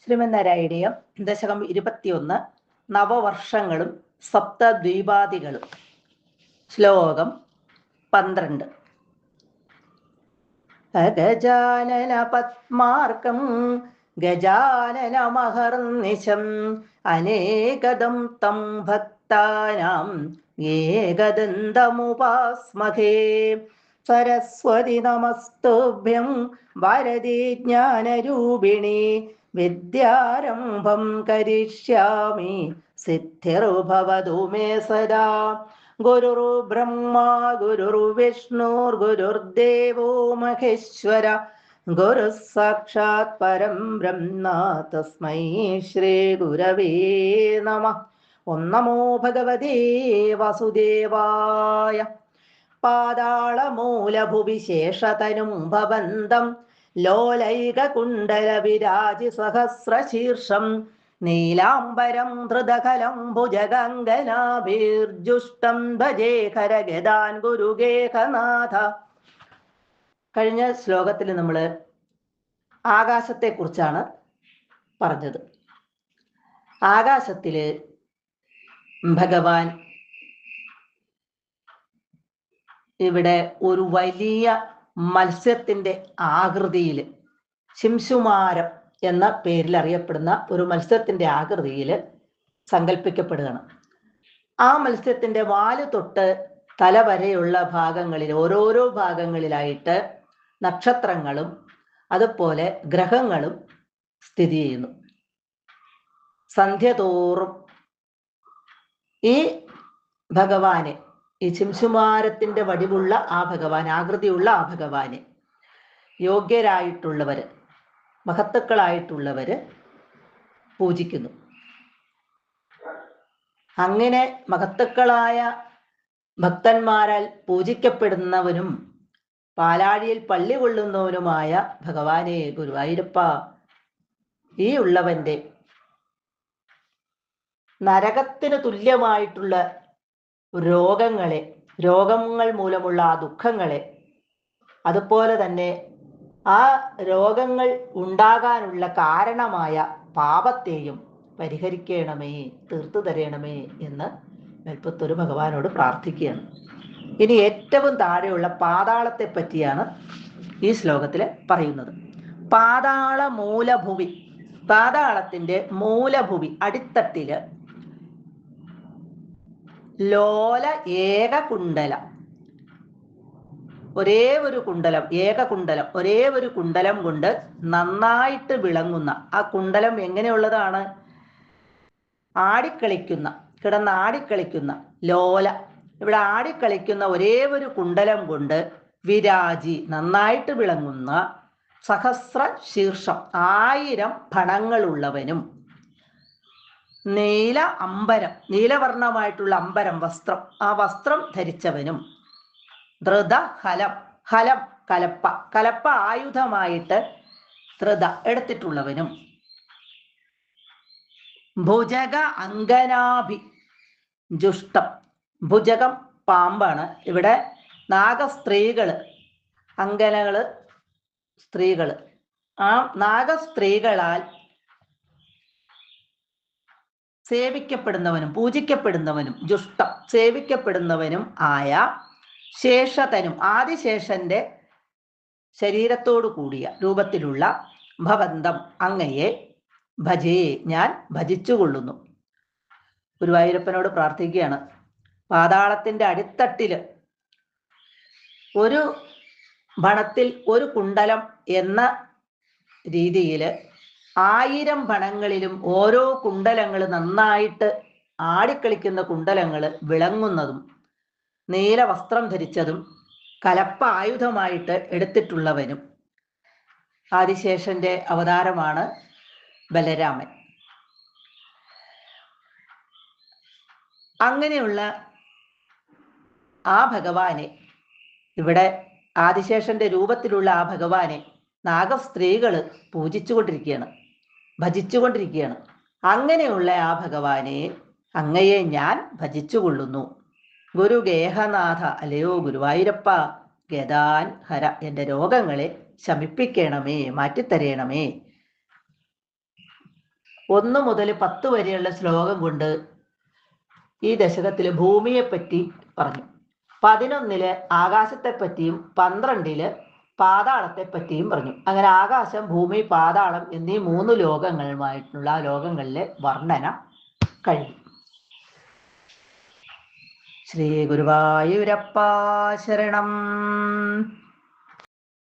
ശ്രീമന്നാരായണീയം ദശകം 21 നവവർഷങ്ങളും സപ്തദ്വീപാദികളും. ശ്ലോകം 12. ഗജാനന പത്മാർക്കം ഗജാനനമഹർനിശം അനേകദം തം ഭക്താനാം ഏകദന്തമുപാസ്മഹേ. സരസ്വതി നമസ്തുഭ്യം വരദേ ജ്ഞാനരൂപിണി വിദ്യാരംഭം കരിഷ്യാമി സിദ്ധിർഭവതു മേ സദാ. ഗുരുർബ്രഹ്മാ ഗുരുർവിഷ്ണുർഗുരുർദേവോ മഹേശ്വര ഗുരുഃ സാക്ഷാത് പരം ബ്രഹ്മ തസ്മൈ ശ്രീ ഗുരവേ നമഃ. ഓം നമോ ഭഗവതേ വാസുദേവായ. പാതാളമൂലഭുവി ശേഷതനും ഭവന്തം ലോലൈകകുണ്ടല വിരാജി സഹസ്രശീർഷം നീലാംബരം ധൃതകലം ഭുജഗംഗനാഭിർജുഷ്ടം ഭജേ ഹരഗദാൻ ഗുരുഗേഹനാഥ. കഴിഞ്ഞ ശ്ലോകത്തിൽ നമ്മൾ ആകാശത്തെക്കുറിച്ചാണ് പറഞ്ഞത്. ആകാശത്തില് ഭഗവാൻ ഇവിടെ ഒരു വലിയ മത്സ്യത്തിന്റെ ആകൃതിയിൽ, ശിംശുമാരം എന്ന പേരിൽ അറിയപ്പെടുന്ന ഒരു മത്സ്യത്തിന്റെ ആകൃതിയിൽ സങ്കല്പിക്കപ്പെടുകയാണ്. ആ മത്സ്യത്തിന്റെ വാല് തൊട്ട് തല വരെയുള്ള ഭാഗങ്ങളിൽ, ഓരോരോ ഭാഗങ്ങളിലായിട്ട് നക്ഷത്രങ്ങളും അതുപോലെ ഗ്രഹങ്ങളും സ്ഥിതി ചെയ്യുന്നു. സന്ധ്യ തോറും ഈ ഭഗവാനെ, ഈ ശിംശുമാരത്തിന്റെ വടിവുള്ള ആ ഭഗവാൻ, ആകൃതിയുള്ള ആ ഭഗവാനെ യോഗ്യരായിട്ടുള്ളവര്, മഹത്തുക്കളായിട്ടുള്ളവര് പൂജിക്കുന്നു. അങ്ങനെ മഹത്തുക്കളായ ഭക്തന്മാരാൽ പൂജിക്കപ്പെടുന്നവനും പാലാഴിയിൽ പള്ളി കൊള്ളുന്നവനുമായ ഭഗവാനെ ഗുരുവായൂരപ്പ, ഈ ഉള്ളവന്റെ നരകത്തിന് തുല്യമായിട്ടുള്ള രോഗങ്ങൾ മൂലമുള്ള ആ ദുഃഖങ്ങളെ, അതുപോലെ തന്നെ ആ രോഗങ്ങൾ ഉണ്ടാകാനുള്ള കാരണമായ പാപത്തെയും പരിഹരിക്കണമേ, തീർത്തു തരണമേ എന്ന് മേൽപ്പത്തൊരു ഭഗവാനോട് പ്രാർത്ഥിക്കുകയാണ്. ഇനി ഏറ്റവും താഴെയുള്ള പാതാളത്തെ പറ്റിയാണ് ഈ ശ്ലോകത്തിൽ പറയുന്നത്. പാതാള മൂലഭുവി, പാതാളത്തിന്റെ മൂലഭുവി, അടിത്തട്ടില് ലോല ഏകകുണ്ടലം, ഒരേ ഒരു കുണ്ടലം, ഏകകുണ്ടലം, ഒരേ ഒരു കുണ്ടലം കൊണ്ട് നന്നായിട്ട് വിളങ്ങുന്ന, ആ കുണ്ടലം എങ്ങനെയുള്ളതാണ്? ആടിക്കളിക്കുന്ന, കിടന്നാടിക്കളിക്കുന്ന ലോല, ഇവിടെ ആടിക്കളിക്കുന്ന ഒരേ ഒരു കുണ്ടലം കൊണ്ട് വിരാജി, നന്നായിട്ട് വിളങ്ങുന്ന സഹസ്ര ശീർഷം, 1000 ഫണങ്ങളുള്ളവനും നീല അമ്പരം, നീലവർണ്ണമായിട്ടുള്ള അമ്പരം വസ്ത്രം, ആ വസ്ത്രം ധരിച്ചവനും ധൃത ഹലം, ഹലം കലപ്പ, കലപ്പ ആയുധമായിട്ട് ധൃത എടുത്തിട്ടുള്ളവനും ഭുജഗ അങ്കനാഭി ജുഷ്ടം, ഭുജകം പാമ്പാണ്, ഇവിടെ നാഗസ്ത്രീകള്, അങ്കനകള് സ്ത്രീകള്, ആ നാഗസ്ത്രീകളാൽ സേവിക്കപ്പെടുന്നവനും പൂജിക്കപ്പെടുന്നവനും ജുഷ്ടം സേവിക്കപ്പെടുന്നവനും ആയ ശേഷതനും, ആദിശേഷന്റെ ശരീരത്തോടു കൂടിയ രൂപത്തിലുള്ള ഭവന്തം അങ്ങയെ ഭജേ, ഞാൻ ഭജിച്ചുകൊള്ളുന്നു. ഗുരുവായൂരപ്പനോട് പ്രാർത്ഥിക്കുകയാണ്. പാതാളത്തിന്റെ അടിത്തട്ടില് ഒരു ഭണത്തിൽ ഒരു കുണ്ടലം എന്ന രീതിയിൽ 1000 ഭണങ്ങളിലും ഓരോ കുണ്ടലങ്ങൾ നന്നായിട്ട് ആടിക്കളിക്കുന്ന കുണ്ടലങ്ങൾ വിളങ്ങുന്നതും, നീല വസ്ത്രം ധരിച്ചതും, കലപ്പ ആയുധമായിട്ട് എടുത്തിട്ടുള്ളവനും ആദിശേഷന്റെ അവതാരമാണ് ബലരാമൻ. അങ്ങനെയുള്ള ആ ഭഗവാനെ, ഇവിടെ ആദിശേഷന്റെ രൂപത്തിലുള്ള ആ ഭഗവാനെ നാഗസ്ത്രീകള് പൂജിച്ചുകൊണ്ടിരിക്കുകയാണ്, ഭജിച്ചുകൊണ്ടിരിക്കുകയാണ്. അങ്ങനെയുള്ള ആ ഭഗവാനെ, അങ്ങയെ ഞാൻ ഭജിച്ചുകൊള്ളുന്നു. ഗുരുഗേഹനാഥ, അല്ലയോ ഗുരുവായൂരപ്പ, ഗദാൻ ഹര, എൻ്റെ രോഗങ്ങളെ ശമിപ്പിക്കണമേ, മാറ്റിത്തരയണമേ. 1 മുതൽ 10 വരെയുള്ള ശ്ലോകം കൊണ്ട് ഈ ദശകത്തിൽ ഭൂമിയെപ്പറ്റി പറഞ്ഞു. 11 ആകാശത്തെപ്പറ്റിയും 12 പാതാളത്തെപ്പറ്റിയും പറഞ്ഞു. അങ്ങനെ ആകാശം, ഭൂമി, പാതാളം എന്നീ 3 ലോകങ്ങളിലെ വർണ്ണന കഴിഞ്ഞു. ശ്രീ ഗുരുവായൂരപ്പ ശരണം.